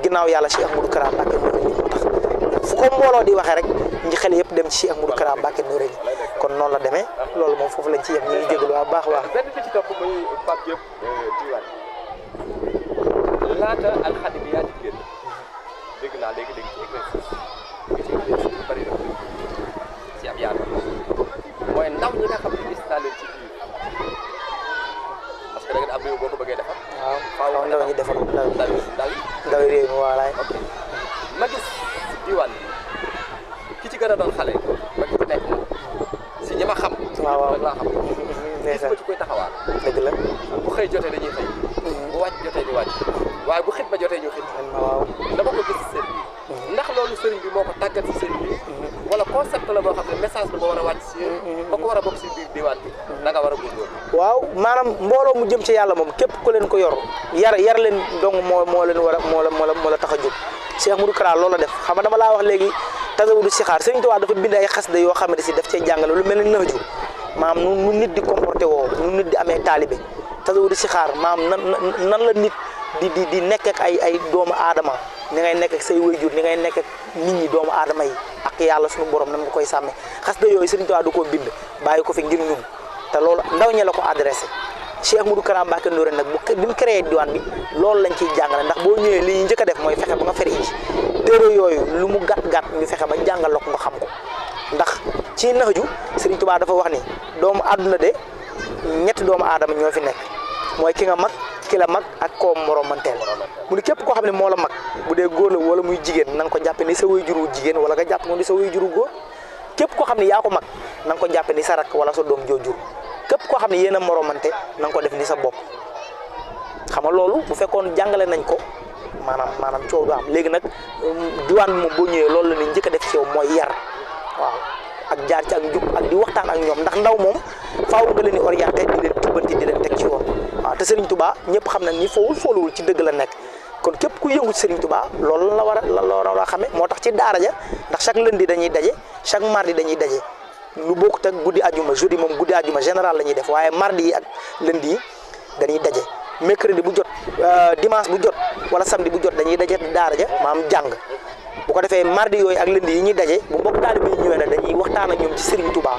ginnaaw yàlla Cheikh Amadou Kara Mbacké moo tax fu ko mbooloo di waxee rek ñi xel yëpp dem ci Cheikh Amadou Kara Mbacké Noreyni kon noonu la demee loolu moom foofu lañ ci yem ñu ngi jégalu waa baax waaw.
benn bi ci topp muy Pape Diop diwaan laata alxadim yaa di génn dégg naa léegi-léegi ci exercice bi ci bari na ci ab yaatu mooy ndaw ñi nga xam ne gis naa leen ci biir parce que da ngeen am réew boo ko bëggee defar.
waaw ndaw ñi defar ndaw réew mi waalaay.
ok ma gis diwaan ki ci gën a doon xale ba ci nekk si ñi ma xam.
waaw
rek laa xam. gis ma ci koy taxawaal.
dëgg la
bu xëy jotee dañuy xëy. bu wàcc jotee ñu wàcc. waaye bu xit ba jotee ñu xit.
waaw
dama ko gis si sëriñ bi. ndax loolu sëriñ bi moo ko tàggat si sëriñ bi. wala concept la boo xam ne message la boo war a wàcc si ba ko war a bokk si biir diwaan bi da nga war a góorgóorlu.
waaw maanaam mbooloo mu jëm ci yàlla moom képp ku leen ko yor yar leen dong moo leen war a moo la tax a jóg Cheikh Amadou Kara loolu la def xam nga dama laa wax léegi tasawudu sixaar Serigne Touba dafa bind ay xasida yoo xam ne si daf cee jàngale lu mel ni nëju maam nu nit di comporté woo nu nit di amee taalibe tasawudu sixaar maam nan la nit di nekk ak ay doomu aadama ni ngay nekk ak say waajur ni ngay nekk ak nit ñi doomu aadama yi ak yàlla suñu borom nan nga koy sàmmee xasida yooyu Serigne Touba du ko bind bàyyi ko fi ngir ñun te loolu ndaw ñi la ko adressé Cheikh Amadou Kara Mbacké Noreyni nag bi mu créé diwaan bi loolu lañ ciy jàngale ndax boo ñëwee li ñu njëkk a def mooy fexe ba nga fere ci téere yooyu lu mu gàtt ñu fexe ba jàngal la ko nga xam ko ndax ci naxju Serigne Touba dafa wax ni doomu àdduna de ñetti doomu aadama ñoo fi nekk mooy ki nga mag ki la mag ak koo moromanteel mu ni képp koo xam ne moo la mag bu dee góor la wala muy jigéen na nga ko jàppe ni sa waajuru jigéen wala nga jàpp ko ni sa waajuru góor képp koo xam ne yaa ko mag na nga ko jàppe ni sa rakk wala sa doom joojur képp koo xam ne yéen a moromante na nga ko def ni sa bopp xam nga loolu bu fekkoon jàngale nañ ko maanaam coow du am léegi nag diwaan bi moom boo ñëwee loolu la ni njëkk a def ci yow mooy yar waaw ak jaar ci ak njub ak di waxtaan ak ñoom ndax ndaw moom faaw nga leen di orienté di leen tubbanti di leen teg ci yoon waaw te Serigne Touba ñëpp xam nañ ni fooluwul ci dëgg la nekk kon képp ku yëngu ci Serigne Touba loolu la war a xamee moo tax ci daara ja ndax chaque lundi dañuy daje chaque mardi dañuy daje lu bokkut ak guddi ajuma jeudi moom guddi ajuma général la ñuy def waaye mardi yi ak lundi yi dañuy daje mercredi bu jot dimanche bu jot wala samedi bu jot dañuy daje daara ja maam jàng bu ko defee mardi yooyu ak lundi yi ñuy daje bu mbokk taalibe yi ñëwee nag dañuy waxtaan ak ñoom ci Serigne Touba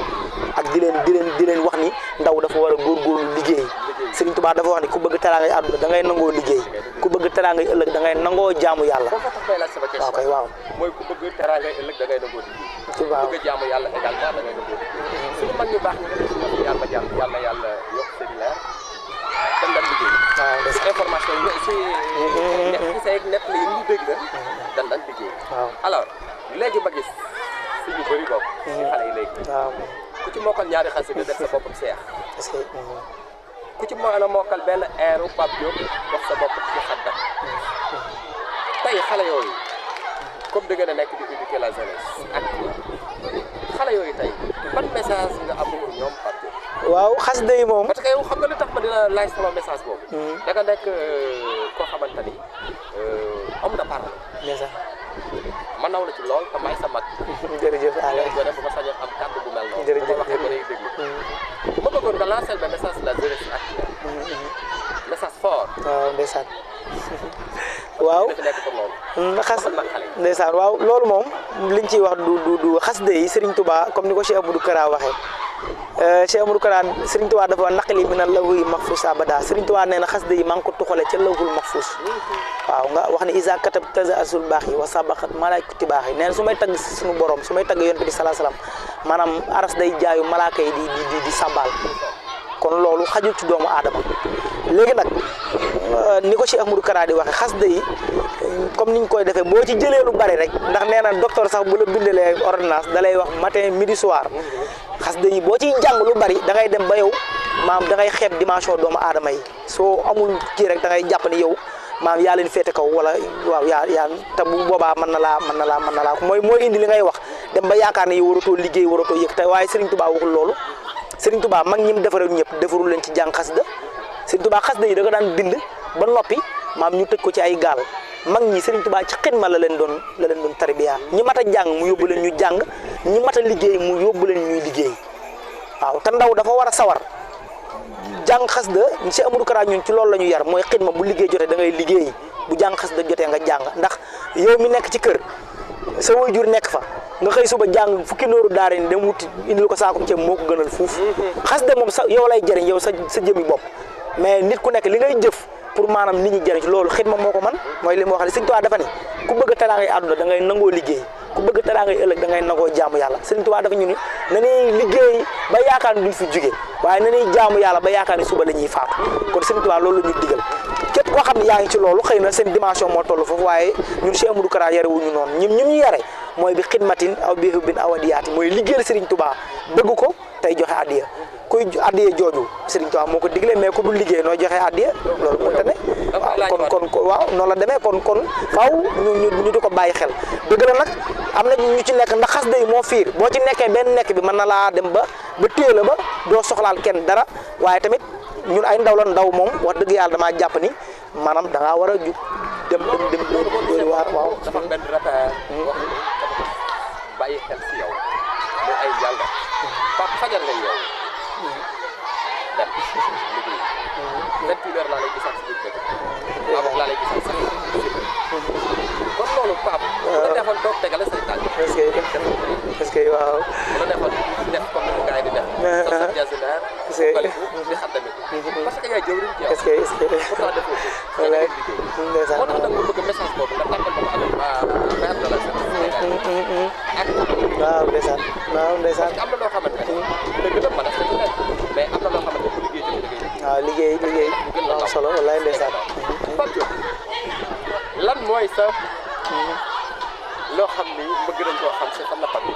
ak di leen wax ni ndaw dafa war a góorgóorlu liggéey Serigne Touba dafa wax ni ku bëgg teraangay àdduna da ngay nangoo liggéey ku bëgg teraangay ëllëg da ngay nangoo jaamu yàlla. waaw kay waaw.
mooy ku bëgg teraangay ëllëg da ngay nangoo liggéey.
waaw
ku bëgg jaamu yàlla également da ngay nangoo liggéey. suñu mag ñu baax ñu ne yàlla yokk seen leer dañ daan liggéey. waaw si information yi si say net la yi ñu dégg dañ daan liggéey.
waaw
alors léegi ma gis si ñu bëri bokk. si xale yi léegi.
waaw
ku ci mokkal ñaari xasida def sa bopp seex.
est-ce que.
ku ci mën a mokkal benn eeru Pape Diop def sa bopp ci xaddam. tey xale yooyu comme da ngeen a nekk di éduquer la jeunesse ak xale yooyu tey ban message nga am pour ñoom Pape Diop.
waaw xasida yi moom.
parce que yow xam nga li tax ma dina laaj sama message boobu. da nga nekk koo xamante ni homme de parole.
déjà.
ma naw la ci lool te may sa mag.
jërëjëf Aliou.
nga def ba ma sañoon am kàddu bu mel noonu.
jërëjëf
ba ma waxee ba lay déglu.
ndeysaan waaw
dafa nekk pour loolu.
xas
Waxal ma xale yi.
ndeysaan waaw loolu moom liñ ciy wax du xasida yi Serigne Touba comme ni ko Cheikh Amadou Kara waxee Cheikh Amadou Kara Serigne Touba dafa naqali mi na lawuy mahfus abada Serigne Touba nee na xasida yi maa ngi ko tuxale ca lawhul mahfus waaw nga wax ne isa katab taza asul baax yi wa sabaxat malaykati baax yi nee na su may tagg suñu borom su may tagg yonent bi salaa salaam maanaam aras day jaayu malaaka yi di sabbaal kon loolu xajul ci doomu aadama léegi nag ni ko Cheikh Ahmadou Kara di waxe xasida yi comme niñ koy defee boo ci jëlee lu bari rek ndax nee na docteur sax bu la bindalee ordonnance da lay wax matin midi soir xasida yi boo ciy jàng lu bari da ngay dem ba yow maam da ngay xeeb dimension doomu aadama yi soo amul kii rek da ngay jàpp ni yow maam yaa leen féete kaw wala waaw yaa te bu boobaa mën na laa mooy indi li ngay wax dem ba yaakaar ne yow waratoo liggéey waratoo yëg te waaye Serigne Touba waxul loolu Serigne Touba mag ñi mu defaral ñëpp defarul leen ci jàng xasida Serigne Touba xasida yi da nga daan bind ba noppi maam ñu tëj ko ci ay gaal mag ñi Serigne Touba ci xidma la leen doon tarbiya ñi mat a jàng mu yóbbu leen ñu jàng ñi mat a liggéey mu yóbbu leen ñuy liggéey waaw te ndaw dafa war a sawar jàng xasida Cheikh Amadou Kara ñun ci loolu la ñu yar mooy xidma bu liggéey jotee da ngay liggéey bu jàng xasida jotee nga jàng ndax yow mi nekk ci kër sa waajur nekk fa nga xëy suba jàng fukki nooru daara ni dem wuti indil ko saako ceeb moo ko gënal fuuf xasida moom sa yow lay jëriñ yow sa jëmi bopp mais nit ku nekk li ngay jëf pour maanaam nit ñi jëriñ ci loolu xidma moo ko man mooy li ma wax ne Sëriñ Tuubaa dafa ni ku bëgg teraangay àdduna da ngay nangoo liggéey ku bëgg teraangay ëllëg da ngay nangoo jaamu yàlla Sëriñ Tuubaa dafa ñu ni na ñuy liggéey ba yaakaar ni duñ fi jóge waaye na ñuy jaamu yàlla ba yaakaar ni suba la ñuy faatu kon Sëriñ Tuubaa loolu la ñuy digal képp koo xam ne yaa ngi ci loolu xëy na seen dimension moo toll foofu waaye ñun Cheikh Amadou Kara yare wuñu noonu ñun ñu yare mooy bi xidmatin aw bi hubbin aw adiyaati mooy liggéeyal Sëriñ Tuubaa bëgg ko tey joxe addiya kuy addiya jooju Sëriñ Tuubaa moo ko digle mais ku dul liggéey noo joxe addiya loolu mënta ne waaw kon waaw noonu la demee kon faaw ñu di ko bàyyi xel dëgg la nag am na ñu ci nekk ndax xasida yi moo fiir boo ci nekkee benn nekk bi mën na laa dem ba téye la ba doo soxlaal kenn dara waaye tamit ñun ay ndaw la ndaw moom wax dëgg yàlla damaa jàpp ni maanaam da ngaa war a jug dem doori waar waaw
dafa am benn repère wax bàyyi xel si yow mooy ay jàngat Pape fajar nga yow dem liggéey 28 heures laa lay gisaat si biir dëkk avant laa lay gisaat sax kon loolu Pape bu la defoon toog tegale say tànk
est-ce que waaw
bu la defoon def comme ni gars yi di def sa jasinaire di xam tamit parce que yaay jëwriñ ci yow
est-ce que
pourtant defoo ko
walaay
moo tax nag nga bëgg message boobu nga tàmbal ko ak maire de la ak
waaw ndeysaan waaw ndeysaan
parce que am na loo xamante ne dëgg la mën a fekk mais am na loo xamante ne bu liggéey jëlee liggéey
waaw liggéey am solo walaay ndeysaan
Pape Diop lan mooy sa loo xam ni bëgg nañ koo xam si fan la Pape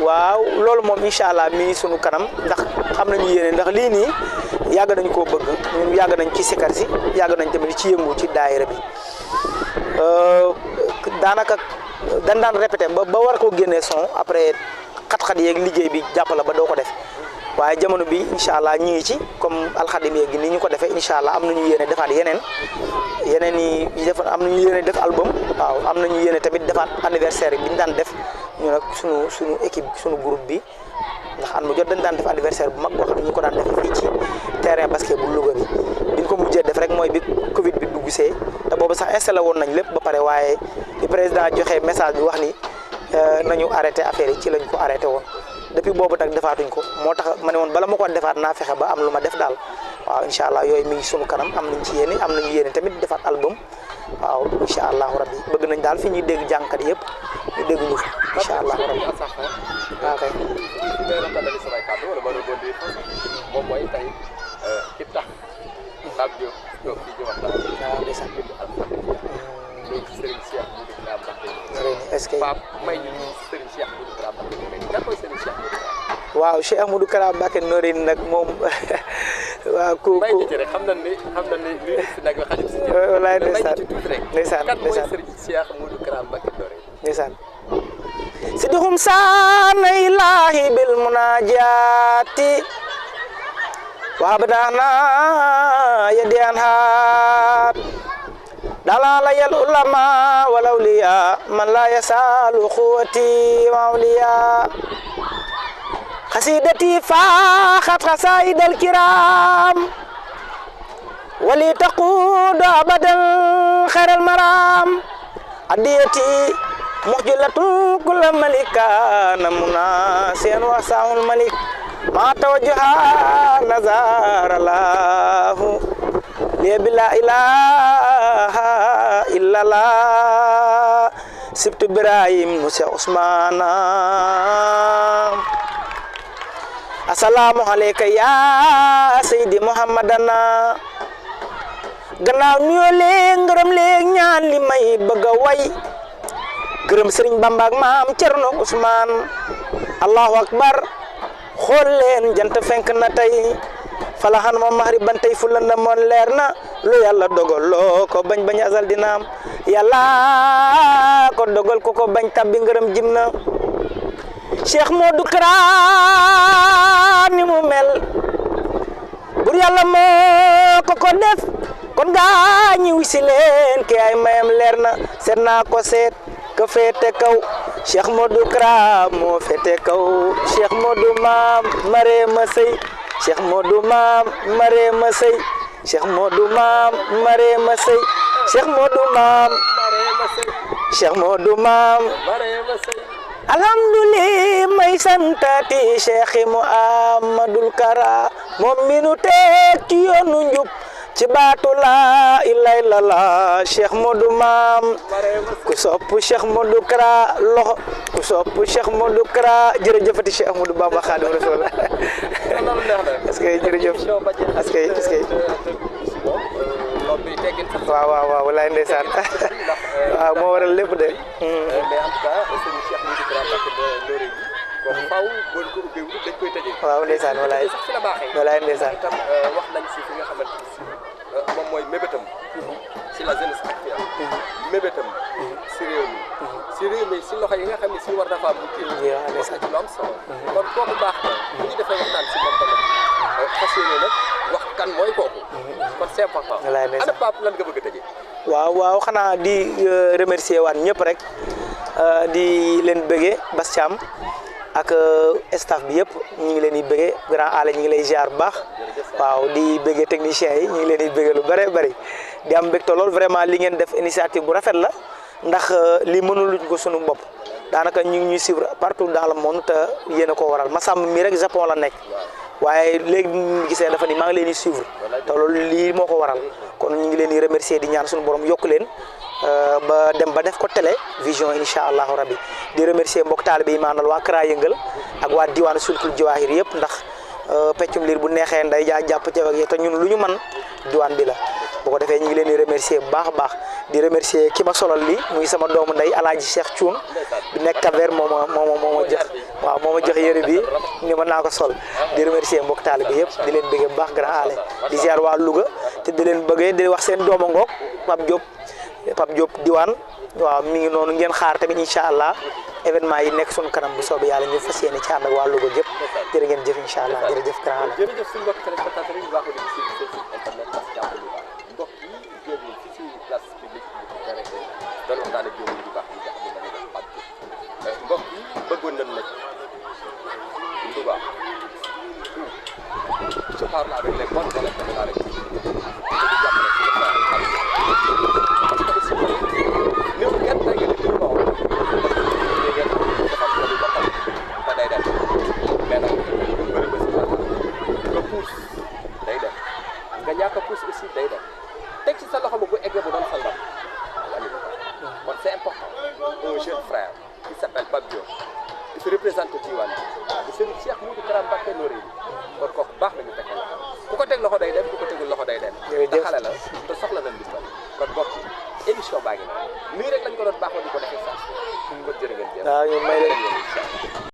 waaw loolu moom incha allah mi ngi sunu kanam ndax xam nañu yéene ndax lii nii yàgg nañ koo bëgg ñun yàgg nañ ci sikar si yàgg nañ tamit ci yëngu ci daayira bi daanaka dañ daan répété ba war koo génnee son après xat-xat yeeg liggéey bi jàppala ba doo ko def waaye jamono bi incha allah ñu ngi ci comme alxadim yeeg ni ñu ko defee incha allah am nañu yéene defaat yeneen yi def am nañu yéene def album waaw am nañu yéene tamit defaat anniversaire bi ñu daan def ñu nag suñu équipe suñu groupe bi ndax at mu jot dañ daan def anniversaire bu mag boo xam ne ñu ko daan defee fii ci terrain basket bu Louga bi biñ ko mujjee def rek mooy bi Covid bi dugg see te boobu sax installé woon nañ lépp ba pare waaye bi président joxe message bi wax ni nañu arrêté affaire yi ci lañ ko arrêté woon depuis boobu nag defaatuñ ko moo tax ma ne woon bala ma ko defaat naa fexe ba am lu ma def daal waaw incha allah yooyu mi ngi sunu kanam am nañ ci yéene am nañu yéene tamit defaat album waaw incha allahu rabbi bëgg nañ daal fi ñuy dégg jànkat yëpp ñu dégg ñu fi incha allahu rabbi waaw kay
samay kàddu wala ma doon di moom mooy tey ki tax Pape Diop toog fii di waxtaan
waaw ndeysaan
muy Serigne Cheikh Modou Kara Mbacké
est-ce que
Pape may ñu Serigne Cheikh Modou Kara Mbacké kan mooy Serigne Cheikh Modou Kara
waaw Cheikh Ahmadou Kara Mbacké Noreyni nag moom waaw ku
may ñu ci rek xam nañ ni lii si nag xajul si
walaay
may ñu
ndeysaan
ci tuuti rek
ndeysaan
kan mooy
ndeysaan
Serigne Cheikh Modou Kara Mbacké Noreyni
ndeysaan sidhum sana ilahi bil munajati wa abdana yadian hat dalala yal ulama wal awliya man la yasalu quwwati wa awliya qasidati fa khat qasaid al kiram wali taqudu abadan khairal maram adiyati muhjilatun kulla malika namuna sen wasaul malik ma tawajjaha nazar lahu li bila ilaha illallah sibt ibrahim musa usmana assalamu alayka ya sayyidi muhammadana gannaaw nuyoo leen ngërëm leen ñaan li may bëgg a way gërëm Serigne Bamba ak maam Cerno Ousmane allahu akbar xool leen jant fenk na tey falaxan ma maxrib ban tey fu lëndëm moon leer na lu yàlla dogal loo ko bañ bañ asal dinaam yàlla ko dogal ko ko bañ tabbi ngërëm jim na Cheikh Modou Kara ni mu mel bur yàlla moo ko def kon gaa ñi wisi leen ki ay mayam leer na seet naa ko seet ka féete kaw Cheikh Modou Kara moo féete kaw Cheikh Modou maam Marema Sey Cheikh Modou maam Marema Sey Cheikh Modou maam Marema Sey Cheikh Modou maam Cheikh Modou maam alhamdulillah may santati Cheikh Mouhamadoul Kara moom mi nu teg ci yoonu njub ci baatu la ilaha illallah Cheikh Modou maam ku sopp Cheikh Modou Kara loxo ku sopp Cheikh Modou Kara jërëjëfati Cheikh Ahmadou Bamba Khadim Rasoul est-ce que jërëjëf est-ce que waaw walaay ndeysaan waaw moo waral lépp de
mais en tout cas sëñ Cheikh Modou Kara Mbacké Noreyni kon faaw bon ko ubbi dañ koy tëjee
waaw ndeysaan walaay
sax fi la baaxee
walaay ndeysaan
itam wax nañ si fi nga xamante ni si moom mooy mébétam si la jeunesse actuelle mébétam si réew mi si loxo yi nga xam ne si war na faa mu kii wax na ci lu am solo kon kooku baax na bu ñu defee waxtaan si moom tamit fas yéene nag wax kan mooy kooku kon c'est important ana Pape lan nga bëgg a tëjee
waaw xanaa di remercier waat ñëpp rek di leen bëggee Bass Thiam ak staff bi yëpp ñu ngi leen di bëggee grand ale ñu ngi lay ziar bu baax waaw di bëggee techniciens yi ñu ngi leen di bëggee lu bare bari di am mbégte lool vraiment li ngeen def initiative bu rafet la ndax li mënuluñ ko sunu bopp daanaka ñu ngi ñuy suivre partout dans le monde te yéen a ko waral Massamba mi rek Japon la nekk waaye léegi ñu gisee dafa ni maa ngi leen di suivre te loolu lii moo ko waral kon ñu ngi leen di remercier di ñaan suñu borom yokk leen ba dem ba def ko télévision incha allahu rabbi di remercier mbokk taalibe yi maanaam waa Kara Yëngal ak waa diwaanu sulkul Jawaahir yëpp ndax peccum liir bu neexee nday jaa jàpp ci ak te ñun lu ñu man diwaan bi la bu ko defee ñu ngi leen di remercier bu baax a baax di remercier ki ma solal li muy sama doomu nday Alaaji Cheikh Thioune bi nekk Cap-Vert moo ma jox waaw moo ma jox yére bi ni ma naa ko sol di remercier mbokk taalibe yëpp di leen bëggee bu baax grand ale di ziar waa Louga te di leen bëggee di wax seen dooma ngoog Pape Diop diwaan waaw mi ngi noonu ngeen xaar tamit incha allah événement yi nekk sunu kanam bu soobee yàlla ñu fas yéene ci ànd ak waa Louga gépp jërë ngeen jëf incha allah jërëjëf grand ale
jërëjëf suñu mbokk téléspectateurs yi ñu baaxoo di si site internet Bass Thiam bu baax mbokk yi jóg yi fii si place publique bi ko arrêté doon waxtaan ak jóg yu baax yi nga xam ne dañuy def Pape Diop mbokk yi bëggoon nañ nag lu baax je parle avec les bonnes volontés de la République parce que aussi néew kenn tey nga def ci lu baax dafa am lu ba xam te day dem mais nag bëri ba si nga puus day dem nga ñàkk a puus aussi day dem teg ci sa loxo ba bu eggee bu doon sa ndam wàññi ko kon c'est important un jeune frère qui s'appelle Pape Diop di fi représenté Diwane di sëñ Cheikh Modou Kara Mbacké Noreyni kon kooku baax na ñu teg loxo ku ko teg loxo day dem ku ko tegul loxo day dem te xale la te soxla nañ bis kon bokk émission baa ngi nii rek lañ ko doon baaxoo di ko defee saa kon jërë ngeen jëf
waaw ñu may leen